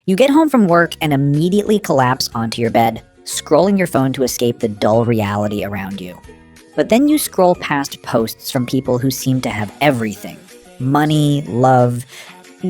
You get home from work and immediately collapse onto your bed, scrolling your phone to escape the dull reality around you. But then you scroll past posts from people who seem to have everything: money, love,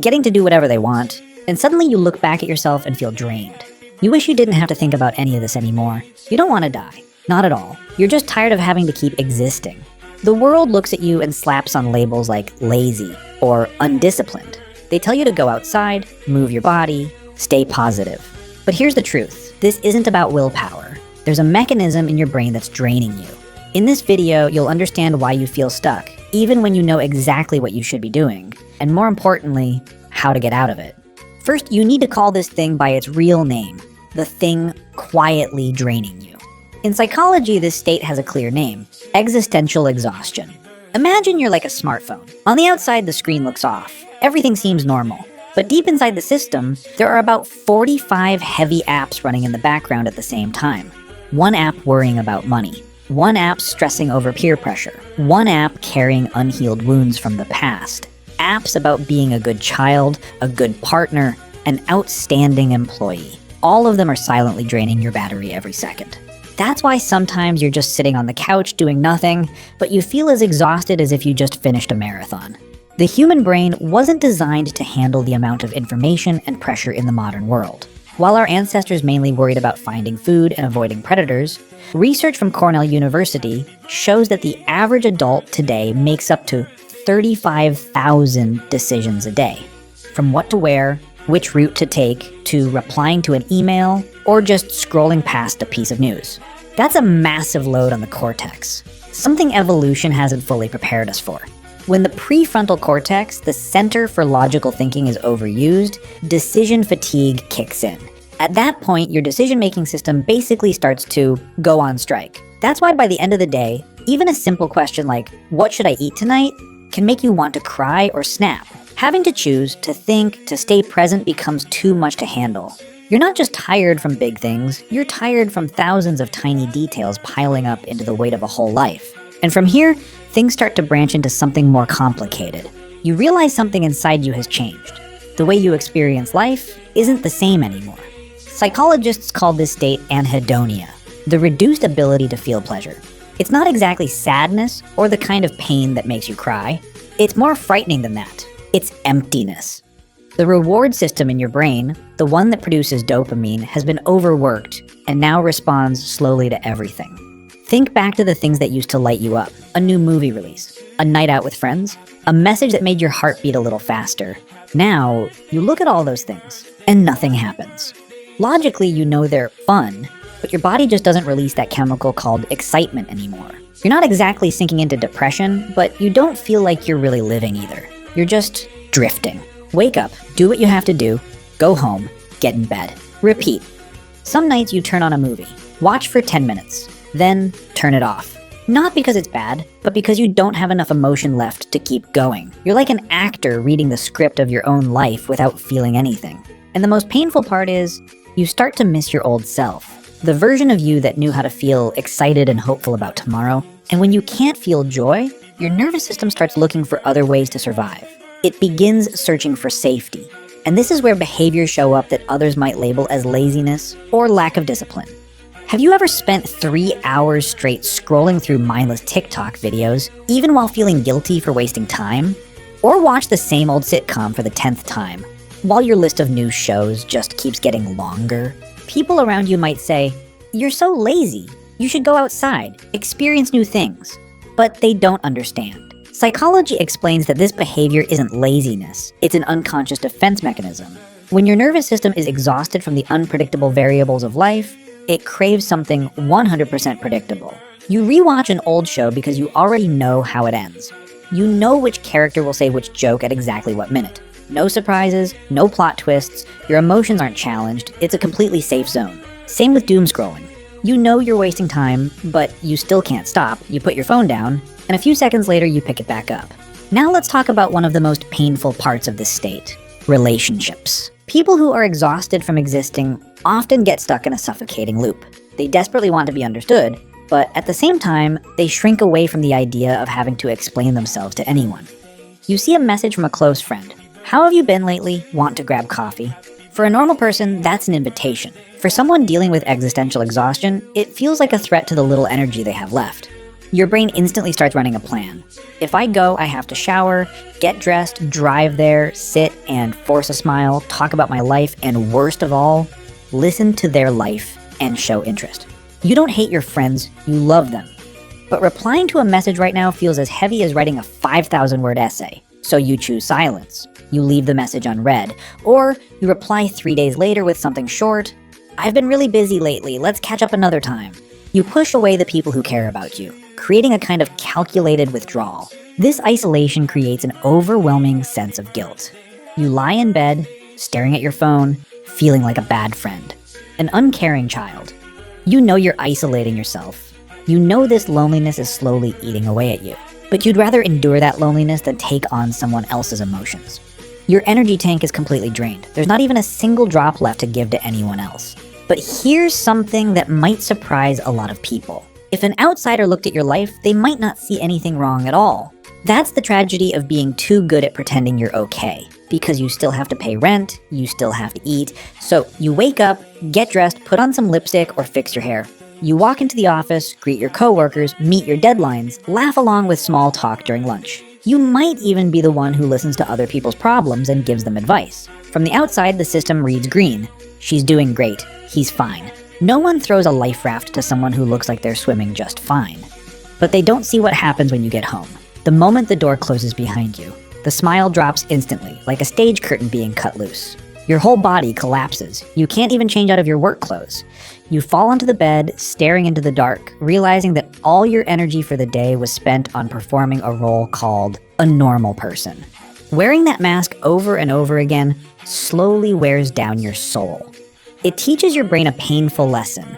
getting to do whatever they want, and suddenly you look back at yourself and feel drained. You wish you didn't have to think about any of this anymore. You don't want to die. Not at all. You're just tired of having to keep existing. The world looks at you and slaps on labels like lazy or undisciplined. They tell you to go outside, move your body, stay positive. But here's the truth. This isn't about willpower. There's a mechanism in your brain that's draining you. In this video, you'll understand why you feel stuck, even when you know exactly what you should be doing, and more importantly, how to get out of it. First, you need to call this thing by its real name, the thing quietly draining you. In psychology, this state has a clear name: existential exhaustion. Imagine you're like a smartphone. On the outside, the screen looks off. Everything seems normal. But deep inside the system, there are about 45 heavy apps running in the background at the same time. One app worrying about money. One app stressing over peer pressure. One app carrying unhealed wounds from the past. Apps about being a good child, a good partner, an outstanding employee. All of them are silently draining your battery every second. That's why sometimes you're just sitting on the couch doing nothing, but you feel as exhausted as if you just finished a marathon. The human brain wasn't designed to handle the amount of information and pressure in the modern world. While our ancestors mainly worried about finding food and avoiding predators, research from Cornell University shows that the average adult today makes up to 35,000 decisions a day. From what to wear, which route to take, to replying to an email, or just scrolling past a piece of news. That's a massive load on the cortex, something evolution hasn't fully prepared us for. When the prefrontal cortex, the center for logical thinking, is overused, decision fatigue kicks in. At that point, your decision-making system basically starts to go on strike. That's why by the end of the day, even a simple question like, "What should I eat tonight?" can make you want to cry or snap. Having to choose, to think, to stay present becomes too much to handle. You're not just tired from big things, you're tired from thousands of tiny details piling up into the weight of a whole life. And from here, things start to branch into something more complicated. You realize something inside you has changed. The way you experience life isn't the same anymore. Psychologists call this state anhedonia, the reduced ability to feel pleasure. It's not exactly sadness or the kind of pain that makes you cry. It's more frightening than that. It's emptiness. The reward system in your brain, the one that produces dopamine, has been overworked and now responds slowly to everything. Think back to the things that used to light you up: a new movie release, a night out with friends, a message that made your heart beat a little faster. Now, you look at all those things and nothing happens. Logically, you know they're fun, but your body just doesn't release that chemical called excitement anymore. You're not exactly sinking into depression, but you don't feel like you're really living either. You're just drifting. Wake up, do what you have to do, go home, get in bed. Repeat. Some nights you turn on a movie, watch for 10 minutes, then turn it off. Not because it's bad, but because you don't have enough emotion left to keep going. You're like an actor reading the script of your own life without feeling anything. And the most painful part is, you start to miss your old self, the version of you that knew how to feel excited and hopeful about tomorrow. And when you can't feel joy, your nervous system starts looking for other ways to survive. It begins searching for safety. And this is where behaviors show up that others might label as laziness or lack of discipline. Have you ever spent 3 hours straight scrolling through mindless TikTok videos, even while feeling guilty for wasting time? Or watched the same old sitcom for the 10th time, while your list of new shows just keeps getting longer? People around you might say, "You're so lazy. You should go outside, experience new things." But they don't understand. Psychology explains that this behavior isn't laziness, it's an unconscious defense mechanism. When your nervous system is exhausted from the unpredictable variables of life, it craves something 100% predictable. You rewatch an old show because you already know how it ends. You know which character will say which joke at exactly what minute. No surprises, no plot twists, your emotions aren't challenged, it's a completely safe zone. Same with doom scrolling. You know you're wasting time, but you still can't stop. You put your phone down, and a few seconds later you pick it back up. Now let's talk about one of the most painful parts of this state: relationships. People who are exhausted from existing often get stuck in a suffocating loop. They desperately want to be understood, but at the same time, they shrink away from the idea of having to explain themselves to anyone. You see a message from a close friend. "How have you been lately? Want to grab coffee?" For a normal person, that's an invitation. For someone dealing with existential exhaustion, it feels like a threat to the little energy they have left. Your brain instantly starts running a plan. If I go, I have to shower, get dressed, drive there, sit and force a smile, talk about my life, and worst of all, listen to their life and show interest. You don't hate your friends, you love them. But replying to a message right now feels as heavy as writing a 5,000-word essay. So you choose silence. You leave the message unread. Or you reply 3 days later with something short. I've been really busy lately, let's catch up another time. You push away the people who care about you, creating a kind of calculated withdrawal. This isolation creates an overwhelming sense of guilt. You lie in bed, staring at your phone, feeling like a bad friend, an uncaring child. You know you're isolating yourself. You know this loneliness is slowly eating away at you, but you'd rather endure that loneliness than take on someone else's emotions. Your energy tank is completely drained. There's not even a single drop left to give to anyone else. But here's something that might surprise a lot of people. If an outsider looked at your life, they might not see anything wrong at all. That's the tragedy of being too good at pretending you're okay, because you still have to pay rent, you still have to eat. So you wake up, get dressed, put on some lipstick or fix your hair. You walk into the office, greet your coworkers, meet your deadlines, laugh along with small talk during lunch. You might even be the one who listens to other people's problems and gives them advice. From the outside, the system reads green. She's doing great. He's fine. No one throws a life raft to someone who looks like they're swimming just fine. But they don't see what happens when you get home. The moment the door closes behind you, the smile drops instantly, like a stage curtain being cut loose. Your whole body collapses. You can't even change out of your work clothes. You fall onto the bed, staring into the dark, realizing that all your energy for the day was spent on performing a role called a normal person. Wearing that mask over and over again slowly wears down your soul. It teaches your brain a painful lesson.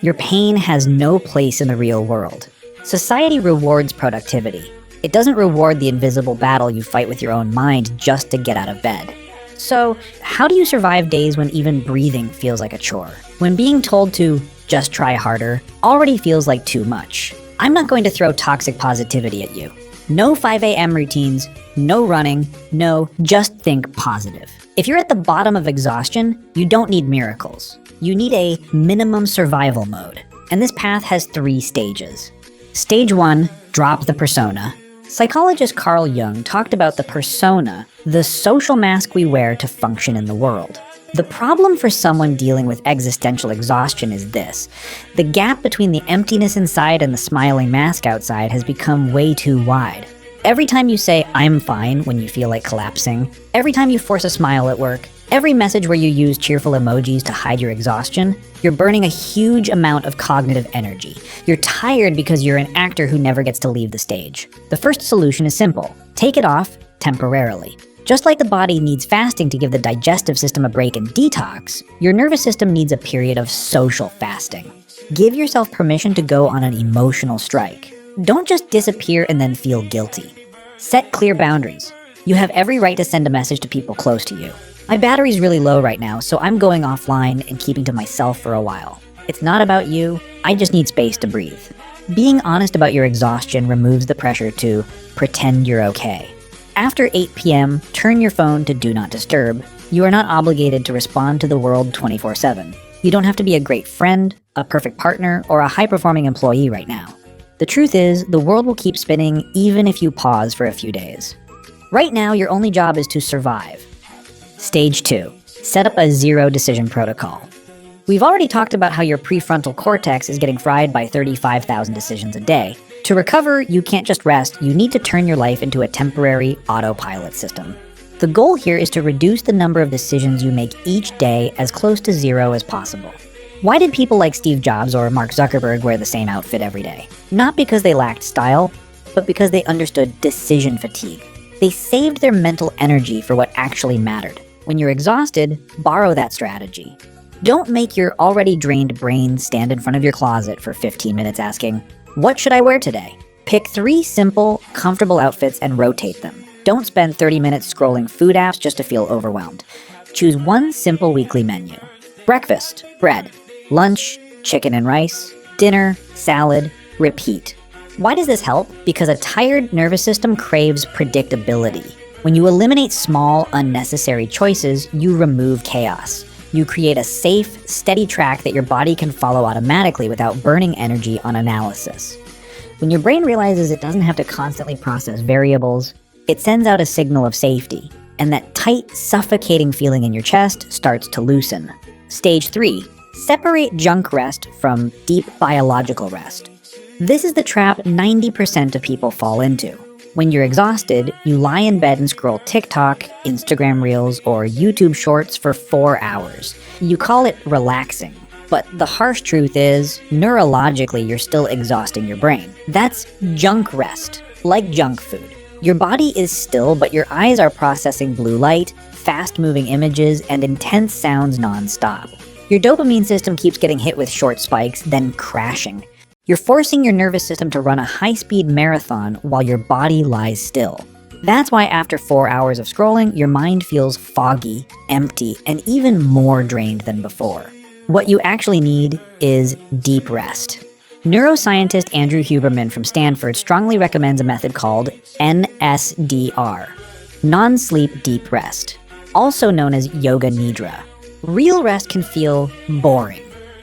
Your pain has no place in the real world. Society rewards productivity. It doesn't reward the invisible battle you fight with your own mind just to get out of bed. So, how do you survive days when even breathing feels like a chore? When being told to just try harder already feels like too much? I'm not going to throw toxic positivity at you. No 5 a.m. routines, no running, no just think positive. If you're at the bottom of exhaustion, you don't need miracles. You need a minimum survival mode. And this path has 3 stages. Stage 1, drop the persona. Psychologist Carl Jung talked about the persona, the social mask we wear to function in the world. The problem for someone dealing with existential exhaustion is this. The gap between the emptiness inside and the smiling mask outside has become way too wide. Every time you say, I'm fine, when you feel like collapsing, every time you force a smile at work, every message where you use cheerful emojis to hide your exhaustion, you're burning a huge amount of cognitive energy. You're tired because you're an actor who never gets to leave the stage. The first solution is simple. Take it off temporarily. Just like the body needs fasting to give the digestive system a break and detox, your nervous system needs a period of social fasting. Give yourself permission to go on an emotional strike. Don't just disappear and then feel guilty. Set clear boundaries. You have every right to send a message to people close to you. My battery's really low right now, so I'm going offline and keeping to myself for a while. It's not about you, I just need space to breathe. Being honest about your exhaustion removes the pressure to pretend you're okay. After 8 p.m., turn your phone to Do Not Disturb. You are not obligated to respond to the world 24/7. You don't have to be a great friend, a perfect partner, or a high-performing employee right now. The truth is, the world will keep spinning even if you pause for a few days. Right now, your only job is to survive. Stage 2. Set up a zero-decision protocol. We've already talked about how your prefrontal cortex is getting fried by 35,000 decisions a day. To recover, you can't just rest, you need to turn your life into a temporary autopilot system. The goal here is to reduce the number of decisions you make each day as close to zero as possible. Why did people like Steve Jobs or Mark Zuckerberg wear the same outfit every day? Not because they lacked style, but because they understood decision fatigue. They saved their mental energy for what actually mattered. When you're exhausted, borrow that strategy. Don't make your already drained brain stand in front of your closet for 15 minutes asking, what should I wear today? Pick 3 simple, comfortable outfits and rotate them. Don't spend 30 minutes scrolling food apps just to feel overwhelmed. Choose one simple weekly menu. Breakfast, bread. Lunch, chicken and rice. Dinner, salad, repeat. Why does this help? Because a tired nervous system craves predictability. When you eliminate small, unnecessary choices, you remove chaos. You create a safe, steady track that your body can follow automatically without burning energy on analysis. When your brain realizes it doesn't have to constantly process variables, it sends out a signal of safety, and that tight, suffocating feeling in your chest starts to loosen. Stage 3. Separate junk rest from deep biological rest. This is the trap 90% of people fall into. When you're exhausted, you lie in bed and scroll TikTok, Instagram Reels, or YouTube Shorts for 4 hours. You call it relaxing. But the harsh truth is, neurologically, you're still exhausting your brain. That's junk rest, like junk food. Your body is still, but your eyes are processing blue light, fast-moving images, and intense sounds non-stop. Your dopamine system keeps getting hit with short spikes, then crashing. You're forcing your nervous system to run a high-speed marathon while your body lies still. That's why after 4 hours of scrolling, your mind feels foggy, empty, and even more drained than before. What you actually need is deep rest. Neuroscientist Andrew Huberman from Stanford strongly recommends a method called NSDR, non-sleep deep rest, also known as yoga nidra. Real rest can feel boring.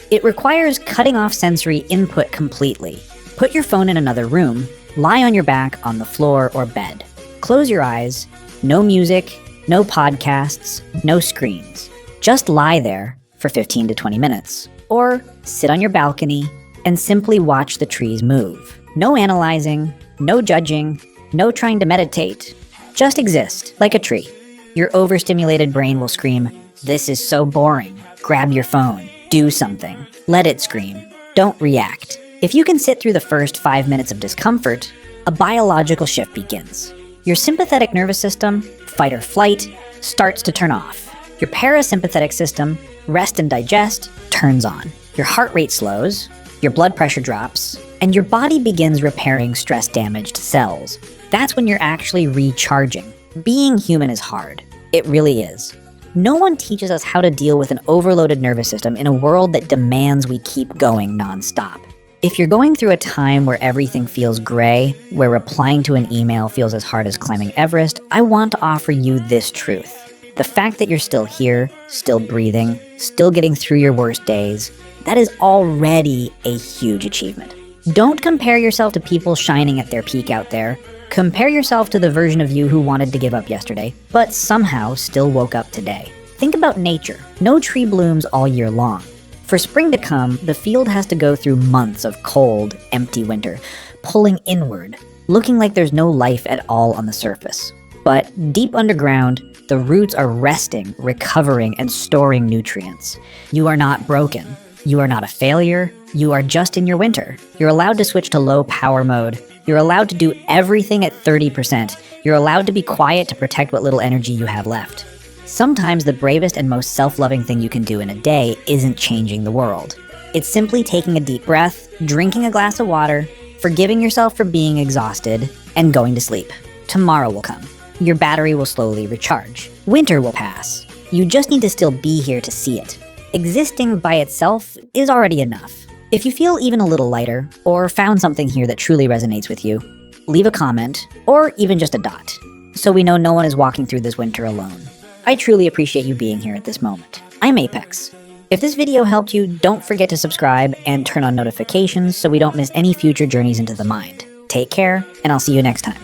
It requires cutting off sensory input completely. Put your phone in another room, lie on your back on the floor or bed. Close your eyes, no music, no podcasts, no screens. Just lie there for 15 to 20 minutes. Or sit on your balcony and simply watch the trees move. No analyzing, no judging, no trying to meditate. Just exist, like a tree. Your overstimulated brain will scream, "This is so boring." Grab your phone. Do something. Let it scream. Don't react. If you can sit through the first 5 minutes of discomfort, a biological shift begins. Your sympathetic nervous system, fight or flight, starts to turn off. Your parasympathetic system, rest and digest, turns on. Your heart rate slows, your blood pressure drops, and your body begins repairing stress-damaged cells. That's when you're actually recharging. Being human is hard. It really is. No one teaches us how to deal with an overloaded nervous system in a world that demands we keep going nonstop. If you're going through a time where everything feels gray, where replying to an email feels as hard as climbing Everest, I want to offer you this truth. The fact that you're still here, still breathing, still getting through your worst days, that is already a huge achievement. Don't compare yourself to people shining at their peak out there. Compare yourself to the version of you who wanted to give up yesterday, but somehow still woke up today. Think about nature. No tree blooms all year long. For spring to come, the field has to go through months of cold, empty winter, pulling inward, looking like there's no life at all on the surface. But deep underground, the roots are resting, recovering, and storing nutrients. You are not broken. You are not a failure. You are just in your winter. You're allowed to switch to low power mode. You're allowed to do everything at 30%. You're allowed to be quiet to protect what little energy you have left. Sometimes the bravest and most self-loving thing you can do in a day isn't changing the world. It's simply taking a deep breath, drinking a glass of water, forgiving yourself for being exhausted, and going to sleep. Tomorrow will come. Your battery will slowly recharge. Winter will pass. You just need to still be here to see it. Existing by itself is already enough. If you feel even a little lighter, or found something here that truly resonates with you, leave a comment, or even just a dot, so we know no one is walking through this winter alone. I truly appreciate you being here at this moment. I'm Apex. If this video helped you, don't forget to subscribe and turn on notifications so we don't miss any future journeys into the mind. Take care, and I'll see you next time.